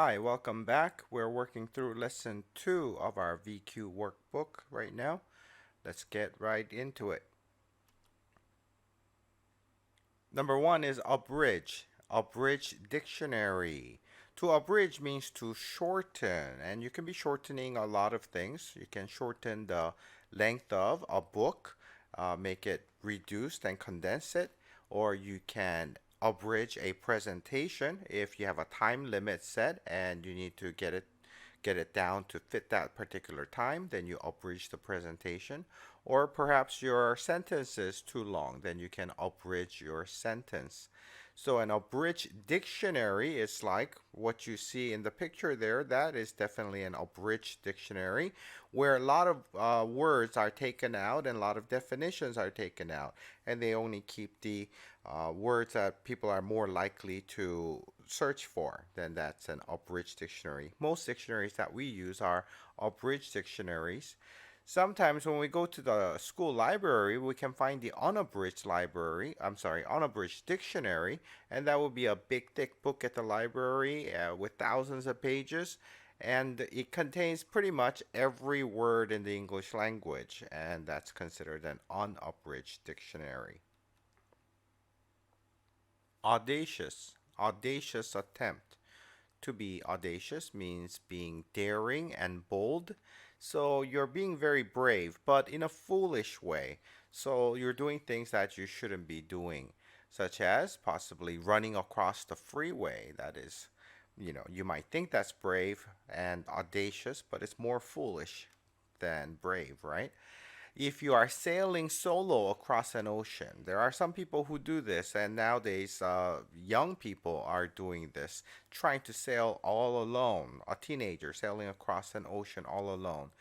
Hi, welcome back. We're working through lesson 2 of our VQ workbook right now. Let's get right into it. Number 1 is abridge. Abridge dictionary. To abridge means to shorten, and you can be shortening a lot of things. You can shorten the length of a book, make it reduced and condense it, or you can abridge a presentation if you have a time limit set and you need to get it down to fit that particular time, then you abridge the presentation. Or perhaps your sentence is too long, then you can abridge your sentence. So an abridged dictionary is like what you see in the picture there. That is definitely an abridged dictionary where a lot of words are taken out and a lot of definitions are taken out. And they only keep the words that people are more likely to search for. Then that's an abridged dictionary. Most dictionaries that we use are abridged dictionaries. Sometimes when we go to the school library, we can find the unabridged dictionary, and that will be a big, thick book at the library with thousands of pages, and it contains pretty much every word in the English language, and that's considered an unabridged dictionary. Audacious, audacious attempt. To be audacious means being daring and bold. So you're being very brave, but in a foolish way. So you're doing things that you shouldn't be doing, such as possibly running across the freeway. That is, you might think that's brave and audacious, but it's more foolish than brave, right? If you are sailing solo across an ocean, there are some people who do this, and nowadays young people are doing this, trying to sail all alone. A teenager sailing across an ocean all alone.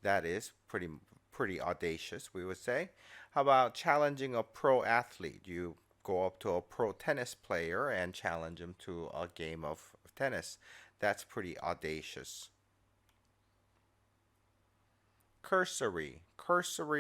That is pretty audacious, we would say. How about challenging a pro athlete? You go up to a pro tennis player and challenge him to a game of tennis. That's pretty audacious. Cursory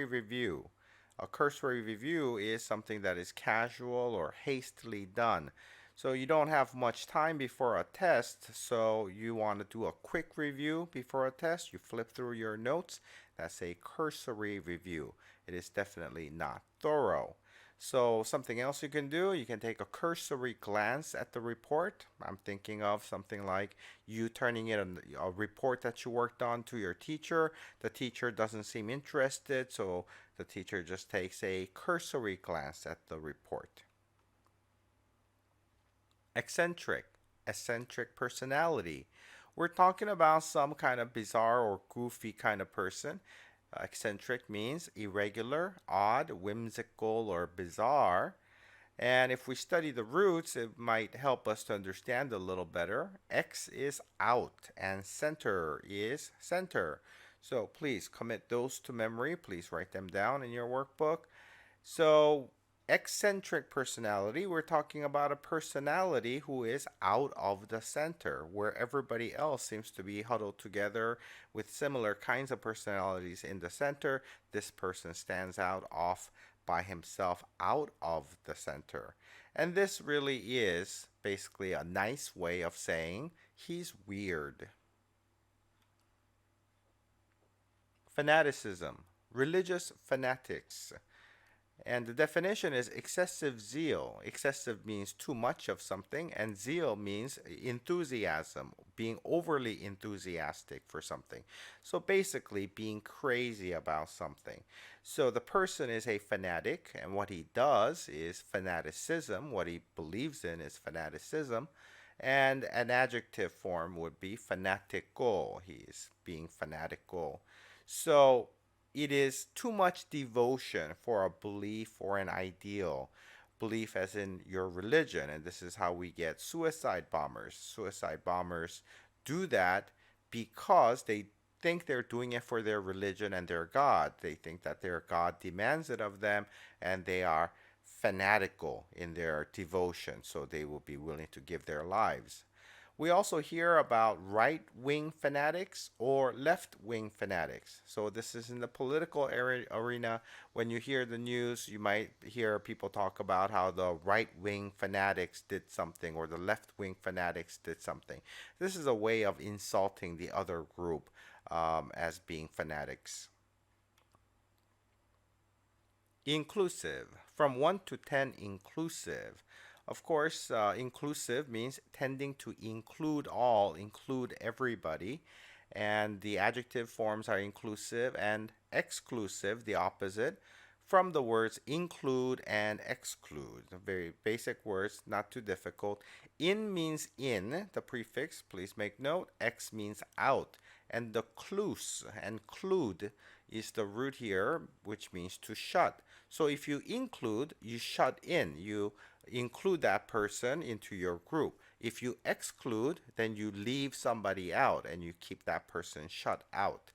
review. A cursory review is something that is casual or hastily done. So you don't have much time before a test, so you want to do a quick review before a test. You flip through your notes. That's a cursory review. It is definitely not thorough. So something else you can do, you can take a cursory glance at the report. I'm thinking of something like you turning in a report that you worked on to your teacher. The teacher doesn't seem interested, so the teacher just takes a cursory glance at the report. Eccentric, eccentric personality. We're talking about some kind of bizarre or goofy kind of person. Eccentric means irregular, odd, whimsical, or bizarre. And if we study the roots, it might help us to understand a little better. X is out and center is center. So please commit those to memory. Please write them down in your workbook. So eccentric personality, we're talking about a personality who is out of the center, where everybody else seems to be huddled together with similar kinds of personalities in the center. This person stands out off by himself out of the center. And this really is basically a nice way of saying he's weird. Fanaticism, religious fanatics. And the definition is excessive zeal. Excessive means too much of something, and zeal means enthusiasm, being overly enthusiastic for something. So basically, being crazy about something. So the person is a fanatic, and what he does is fanaticism. What he believes in is fanaticism. And an adjective form would be fanatical. He is being fanatical. So it is too much devotion for a belief or an ideal. Belief as in your religion, and this is how we get suicide bombers. Suicide bombers do that because they think they're doing it for their religion and their God. They think that their God demands it of them, and they are fanatical in their devotion, so they will be willing to give their lives. We also hear about right-wing fanatics or left-wing fanatics. So this is in the political arena. When you hear the news, you might hear people talk about how the right-wing fanatics did something or the left-wing fanatics did something. This is a way of insulting the other group as being fanatics. Inclusive. From 1 to 10, inclusive. Of course, inclusive means tending to include all, include everybody. And the adjective forms are inclusive and exclusive, the opposite, from the words include and exclude. Very basic words, not too difficult. In means in, the prefix, please make note. Ex means out. And the cluse and clude is the root here, which means to shut. So if you include, you shut in. You include that person into your group. If you exclude, then you leave somebody out and you keep that person shut out.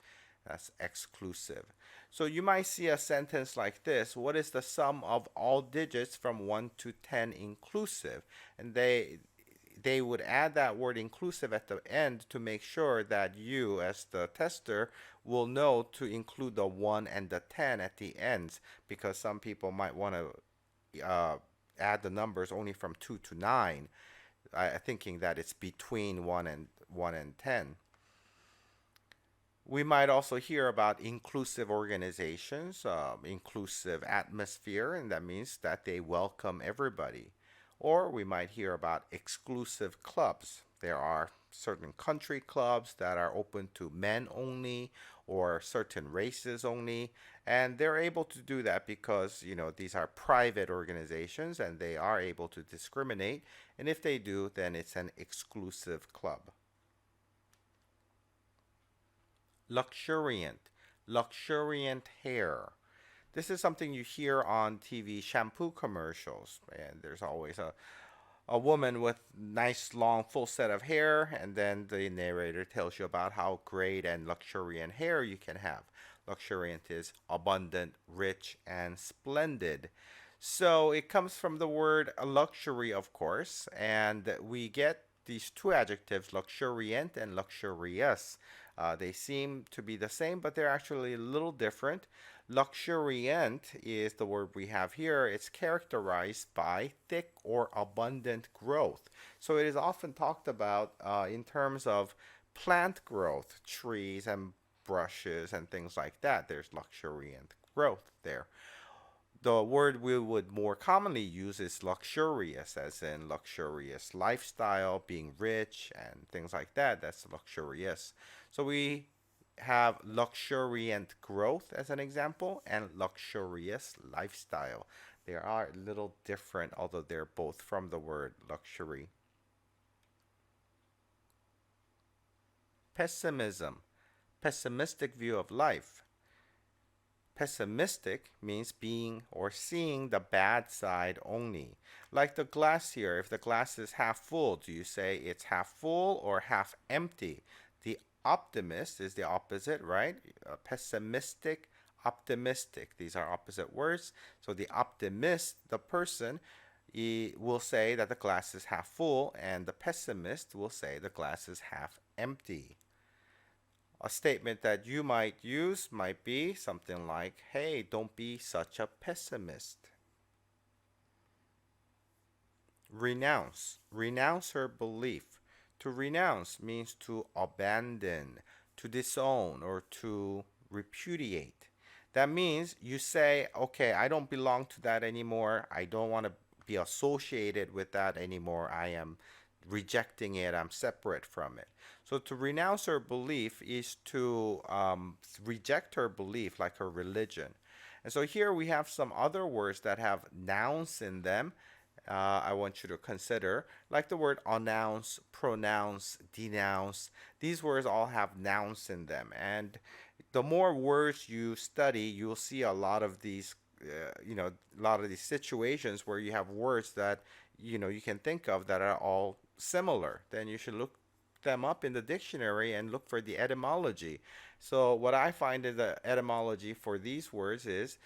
That's exclusive. So you might see a sentence like this. What is the sum of all digits from 1 to 10 inclusive? And they would add that word inclusive at the end to make sure that you, as the tester, will know to include the 1 and the 10 at the ends, because some people might want to add the numbers only from 2 to 9, thinking that it's between 1 and 10. We might also hear about inclusive organizations, inclusive atmosphere, and that means that they welcome everybody. Or we might hear about exclusive clubs. There are certain country clubs that are open to men only or certain races only, and they're able to do that because, these are private organizations and they are able to discriminate, and if they do, then it's an exclusive club. Luxuriant, luxuriant hair. This is something you hear on TV shampoo commercials, and there's always a woman with nice long full set of hair, and then the narrator tells you about how great and luxuriant hair you can have. Luxuriant is abundant, rich, and splendid. So it comes from the word luxury, of course, and we get these two adjectives, luxuriant and luxurious. They seem to be the same, but they're actually a little different. Luxuriant is the word we have here. It's characterized by thick or abundant growth. So it is often talked about in terms of plant growth, trees and brushes and things like that. There's luxuriant growth there. The word we would more commonly use is luxurious, as in luxurious lifestyle, being rich, and things like that. That's luxurious. So we have luxuriant growth as an example and luxurious lifestyle. They are a little different, although they're both from the word luxury. Pessimism, pessimistic view of life. Pessimistic means being or seeing the bad side only. Like the glass here, if the glass is half full, do you say it's half full or half empty? The optimist is the opposite, right? Pessimistic, optimistic. These are opposite words. So the optimist, the person, will say that the glass is half full, and the pessimist will say the glass is half empty. A statement that you might use might be something like, hey, don't be such a pessimist. Renounce. Renounce her belief. To renounce means to abandon, to disown, or to repudiate. That means you say, okay, I don't belong to that anymore. I don't want to be associated with that anymore. I am rejecting it. I'm separate from it. So to renounce her belief is to reject her belief, like her religion. And so here we have some other words that have nouns in them. I want you to consider, like the word announce, pronounce, denounce. These words all have nouns in them. And the more words you study, you'll see a lot of these, a lot of these situations where you have words that, you can think of that are all similar. Then you should look them up in the dictionary and look for the etymology. So what I find in the etymology for these words is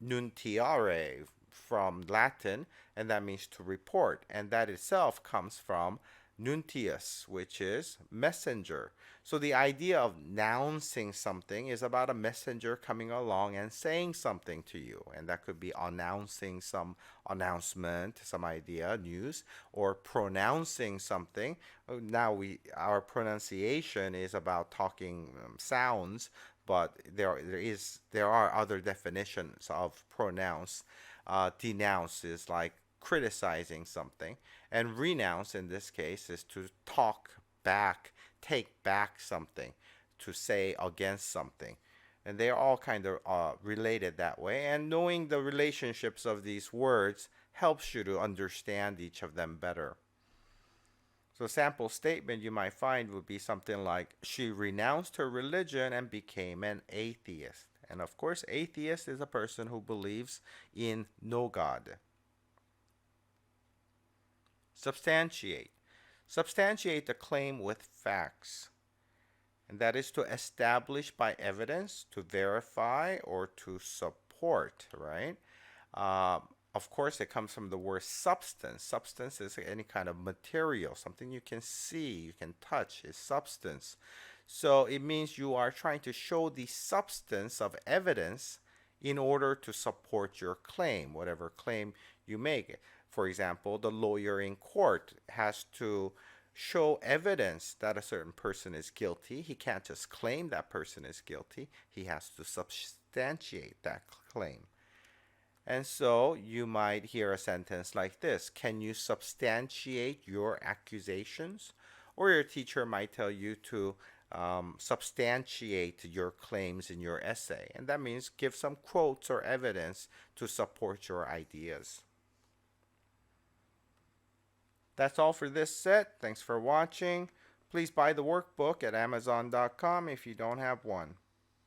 nuntiare from Latin, and that means to report, and that itself comes from Nuntius, which is messenger. So the idea of announcing something is about a messenger coming along and saying something to you. And that could be announcing some announcement, some idea, news, or pronouncing something. Now our pronunciation is about talking sounds, but there are other definitions of pronounce. Denounce is like criticizing something, and renounce in this case is to talk back, take back something, to say against something. And they're all kind of related that way. And knowing the relationships of these words helps you to understand each of them better. So a sample statement you might find would be something like, she renounced her religion and became an atheist. And of course, atheist is a person who believes in no God. Substantiate. Substantiate a claim with facts. And that is to establish by evidence, to verify, or to support, right? Of course, it comes from the word substance. Substance is any kind of material, something you can see, you can touch, is substance. So it means you are trying to show the substance of evidence in order to support your claim, whatever claim you make. For example, the lawyer in court has to show evidence that a certain person is guilty. He can't just claim that person is guilty. He has to substantiate that claim. And so you might hear a sentence like this: can you substantiate your accusations? Or your teacher might tell you to substantiate your claims in your essay. And that means give some quotes or evidence to support your ideas. That's all for this set. Thanks for watching. Please buy the workbook at Amazon.com if you don't have one.